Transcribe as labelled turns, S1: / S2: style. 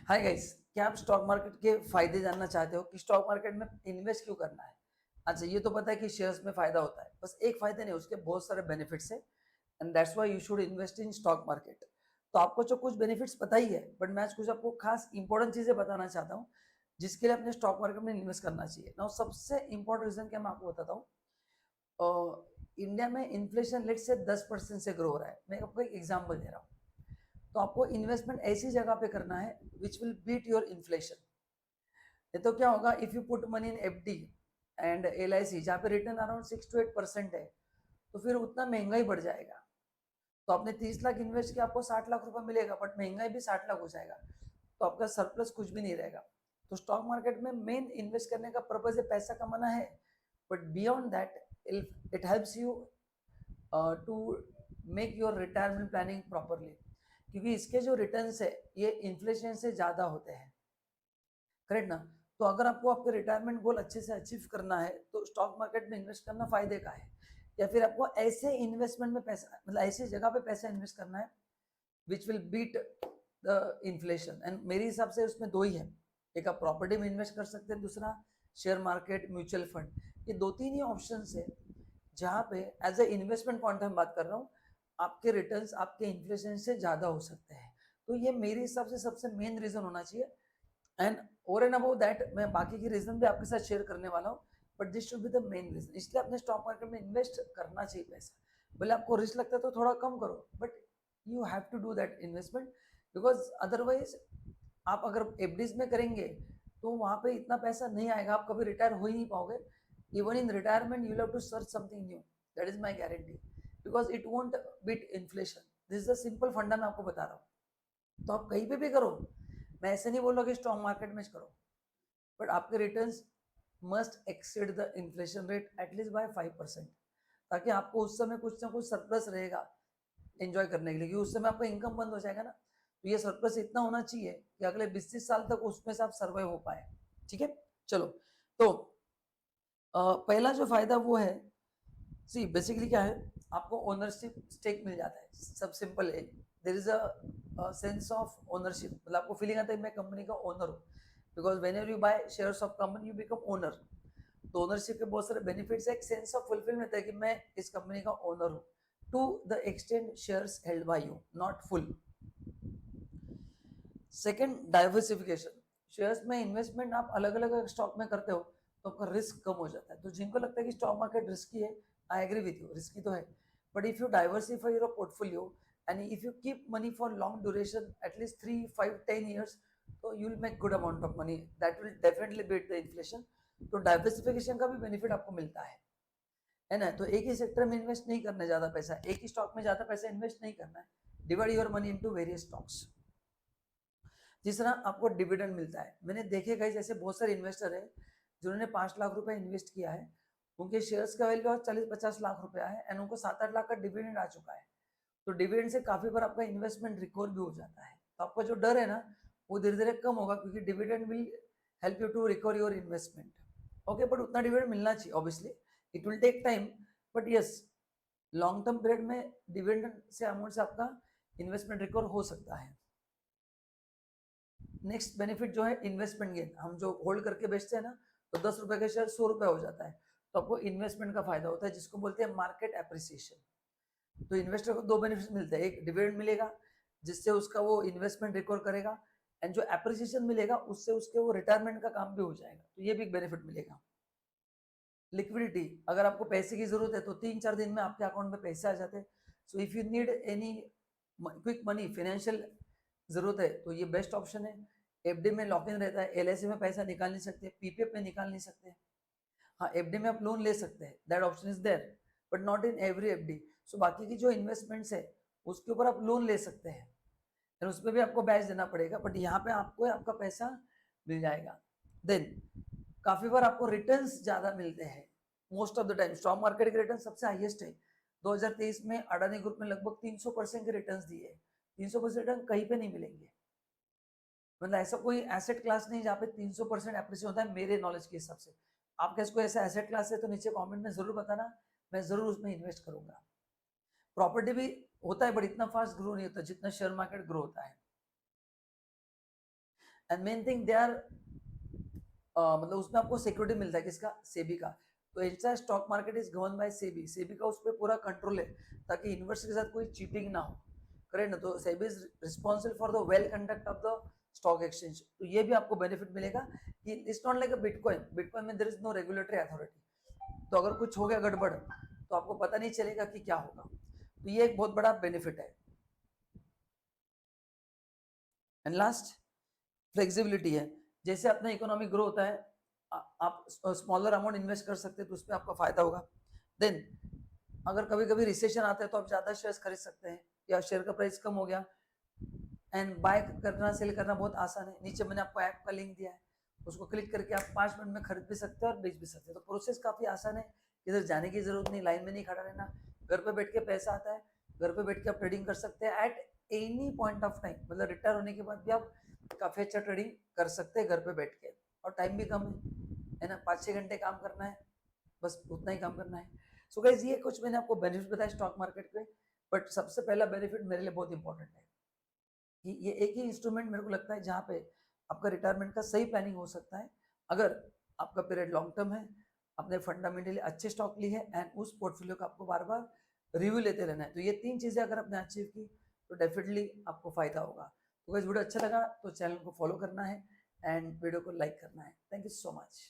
S1: Hi guys, क्या आप stock market के फायदे जानना चाहते हो कि स्टॉक मार्केट में इन्वेस्ट क्यों करना है? अच्छा, ये तो पता है कि शेयर्स में फायदा होता है, बस एक फायदा नहीं, उसके बहुत सारे बेनिफिट्स है and that's why you should invest in stock market. तो आपको जो कुछ बेनिफिट्स पता ही है, बट मैं आज कुछ आपको खास इंपॉर्टेंट चीजें बताना चाहता हूँ जिसके लिए अपने स्टॉक मार्केट में इन्वेस्ट करना चाहिए ना। सबसे इंपॉर्टेंट रीजन क्या मैं आपको बताता हूँ। इंडिया में इन्फ्लेशन रेट से 10% से ग्रो हो रहा है। मैं आपको एक एग्जाम्पल दे रहा हूँ। तो आपको इन्वेस्टमेंट ऐसी जगह पे करना है which will beat your inflation. ये तो क्या होगा, if you put money in FD and LIC जहाँ पे रिटर्न अराउंड 6 to 8% है, तो फिर उतना महंगाई बढ़ जाएगा। तो आपने 30 लाख इन्वेस्ट किया, आपको 60 लाख रुपए मिलेगा, बट महंगाई भी 60 लाख हो जाएगा, तो आपका सरप्लस कुछ भी नहीं रहेगा। तो स्टॉक मार्केट में मेन इन्वेस्ट करने का पर्पज है पैसा कमाना है, but beyond that it helps you to make your retirement planning properly, क्योंकि इसके जो रिटर्न्स है ये इन्फ्लेशन से ज़्यादा होते हैं। करेक्ट ना? तो अगर आपको आपके रिटायरमेंट गोल अच्छे से अचीव करना है तो स्टॉक मार्केट में इन्वेस्ट करना फायदे का है। या फिर आपको ऐसे इन्वेस्टमेंट में पैसा, मतलब ऐसी जगह पे पैसा इन्वेस्ट करना है which will beat the inflation. And मेरे हिसाब से उसमें दो ही है, एक आप प्रॉपर्टी में इन्वेस्ट कर सकते हैं, दूसरा शेयर मार्केट, म्यूचुअल फंड। ये दो तीन ही ऑप्शन है जहाँ पे एज ए इन्वेस्टमेंट पॉइंट में बात कर रहा हूँ, आपके रिटर्न्स आपके इन्फ्लेशन से ज़्यादा हो सकते हैं। तो ये मेरे हिसाब से सबसे मेन रीज़न होना चाहिए। And over and about that मैं बाकी की रीजन भी आपके साथ शेयर करने वाला हूँ, but this should be the main reason. इसलिए अपने स्टॉक मार्केट में इन्वेस्ट करना चाहिए पैसा। भले आपको रिस्क लगता है तो थोड़ा कम करो, but you have to do that investment, because otherwise आप अगर एफडीज में करेंगे तो वहां पे इतना पैसा नहीं आएगा, आप कभी रिटायर हो ही नहीं पाओगे। Even in retirement you have to search something new, that is my guarantee, because it won't beat inflation. This is the simple funda मैं आपको बता रहा हूँ। तो आप कहीं पे भी करो, मैं ऐसे नहीं बोल रहा कि स्टॉक मार्केट में करो, बट आपके returns must exceed the inflation rate at least by 5%, ताकि आपको उस समय कुछ ना कुछ सरप्लस रहेगा एंजॉय करने के लिए, क्योंकि उस समय आपका इनकम बंद हो जाएगा ना। तो ये सरप्लस इतना होना चाहिए कि अगले 20-30 साल तक उसमें से आप सर्वाइव हो पाए। ठीक है, चलो। तो पहला जो फायदा वो है, सी बेसिकली क्या है, आपको ओनरशिप स्टेक मिल जाता है। सब सिंपल है, there is a sense of ownership, मतलब आपको फीलिंग आता है मैं कंपनी का ओनर हूँ, because when ever you by shares of company you become owner. तो ओनरशिप के बहुत सारे बेनिफिट्स है, एक सेंस ऑफ फुलफिलमेंट है कि मैं इस कंपनी का ओनर हूँ, to the extend shares held by you, not full. Second, diversification. Shares में इन्वेस्टमेंट आप अलग अलग स्टॉक में करते हो तो आपका रिस्क कम हो जाता है। तो जिनको लगता है कि स्टॉक मार्केट रिस्की है, I agree with you, risky तो है, but if you diversify your portfolio and if you keep money for long duration at least 3, 5, 10 years, तो you will make good amount of money that will definitely beat the inflation. तो diversification का भी benefit आपको मिलता है ना? तो एक ही सेक्टर में इन्वेस्ट नहीं करना है ज्यादा पैसा, एक ही स्टॉक में ज्यादा पैसा इन्वेस्ट नहीं करना है, divide your money into various stocks. तीसरा, आपको डिविडेंड मिलता है। मैंने देखे गए जैसे बहुत सारे इन्वेस्टर है जिन्होंने 5 लाख रुपए इन्वेस्ट किया है, उनके शेयर्स का वैल्यू 40-50 लाख रुपया है एंड उनको 7-8 लाख का डिविडेंड आ चुका है। तो डिविडेंड से काफी बार आपका इन्वेस्टमेंट रिकवर भी हो जाता है। तो आपका जो डर है ना वो धीरे धीरे कम होगा, क्योंकि dividend will help you to recover your investment. Okay, but उतना डिविडेंड मिलना चाहिए, obviously it will take time, but yes, long term period में डिविडेंड से अमाउंट से आपका इन्वेस्टमेंट रिकवर हो सकता है। नेक्स्ट बेनिफिट जो है इन्वेस्टमेंट गेन, हम जो होल्ड करके बेचते हैं ना, तो 10 रुपए का शेयर 100 रुपए हो जाता है, तो आपको इन्वेस्टमेंट का फायदा होता है जिसको बोलते हैं मार्केट एप्रिसिएशन। तो इन्वेस्टर को दो बेनिफिट मिलते हैं, एक डिविडेंड मिलेगा जिससे उसका वो इन्वेस्टमेंट रिकवर करेगा, एंड जो एप्रिसिएशन मिलेगा उससे उसके वो रिटायरमेंट का काम भी हो जाएगा, तो ये भी एक बेनिफिट मिलेगा। लिक्विडिटी, अगर आपको पैसे की जरूरत है तो 3-4 दिन में आपके अकाउंट में पैसे आ जाते हैं। So if you need any quick money, financial जरूरत है, तो ये बेस्ट ऑप्शन है। एफडी में लॉक इन रहता है, एलआईसी में पैसा निकाल नहीं सकते, पीपीएफ में निकाल नहीं सकते। हाँ, एफडी में आप लोन ले सकते हैं, that option is there, but not in every FD. So बाकी की जो इन्वेस्टमेंट्स है उसके ऊपर आप लोन ले सकते हैं, और उसमें भी आपको ब्याज देना पड़ेगा, बट यहाँ पे आपको आपका पैसा मिल जाएगा। देन काफी बार आपको रिटर्न्स ज्यादा मिलते हैं, most of the time stock market के रिटर्न सबसे हाईएस्ट है। 2023 में अडानी ग्रुप ने लगभग 300% के रिटर्न्स दिए। 300% रिटर्न कहीं पे नहीं मिलेंगे, मतलब ऐसा कोई एसेट क्लास नहीं जहाँ पे 300% एप्रिसिएट होता है मेरे नॉलेज के हिसाब से। आपका इसको ऐसा एसेट क्लास है तो नीचे कमेंट में जरूर बताना, मैं जरूर उसमें इन्वेस्ट करूंगा। प्रॉपर्टी भी होता है, बट इतना फास्ट ग्रो नहीं होता जितना शेयर मार्केट ग्रो होता है। And main thing they are मतलब उसमें आपको सिक्योरिटी मिलता है किसका, सेबी का। तो entire stock market is govern by SEBI, SEBI का उस पर पूरा कंट्रोल है ताकि इन्वेस्टर के साथ कोई चीटिंग ना हो, करेक्ट ना। तो SEBI is responsible for the well conduct of the stock exchange. तो ये भी आपको बेनिफिट मिलेगा कि it's not like a bitcoin, bitcoin में there is no regulatory authority, तो अगर कुछ हो गया गड़बड़ तो आपको पता नहीं चलेगा कि क्या होगा। तो ये एक बहुत बड़ा बेनिफिट है। एंड लास्ट फ्लेक्सिबिलिटी है। जैसे अपना इकोनॉमी ग्रो होता है आप स्मॉलर अमाउंट इन्वेस्ट कर सकते हैं तो उसमें आपका फायदा होगा। देन अगर कभी कभी रिसेशन आता है तो आप ज्यादा शेयर्स खरीद सकते हैं, या शेयर का प्राइस कम हो गया एंड बाय करना सेल करना बहुत आसान है। नीचे मैंने आपको ऐप का लिंक दिया है, उसको क्लिक करके आप 5 मिनट में खरीद भी सकते हैं और बेच भी सकते हैं। तो प्रोसेस काफी आसान है, इधर जाने की जरूरत नहीं, लाइन में नहीं खड़ा रहना, घर पे बैठ के पैसा आता है, घर पे बैठ के आप ट्रेडिंग कर सकते हैं at any point of time. मतलब रिटायर होने के बाद भी आप काफी अच्छा ट्रेडिंग कर सकते हैं घर पे बैठ के, और टाइम भी कम है ना, 5-6 घंटे काम करना है, बस उतना ही काम करना है। सो गाइस ये कुछ मैंने आपको बेनिफिट बताया स्टॉक मार्केट के, बट सबसे पहला बेनिफिट मेरे लिए बहुत इंपॉर्टेंट है कि ये एक ही इंस्ट्रूमेंट मेरे को लगता है जहाँ पे आपका रिटायरमेंट का सही प्लानिंग हो सकता है, अगर आपका पीरियड लॉन्ग टर्म है, आपने फंडामेंटली अच्छे स्टॉक ली है एंड उस पोर्टफोलियो का आपको बार बार रिव्यू लेते रहना है। तो ये 3 चीजें अगर आपने अचीव की तो डेफिनेटली आपको फायदा होगा। तो गाइस वीडियो अच्छा लगा तो चैनल को फॉलो करना है एंड वीडियो को लाइक करना है। Thank you so much.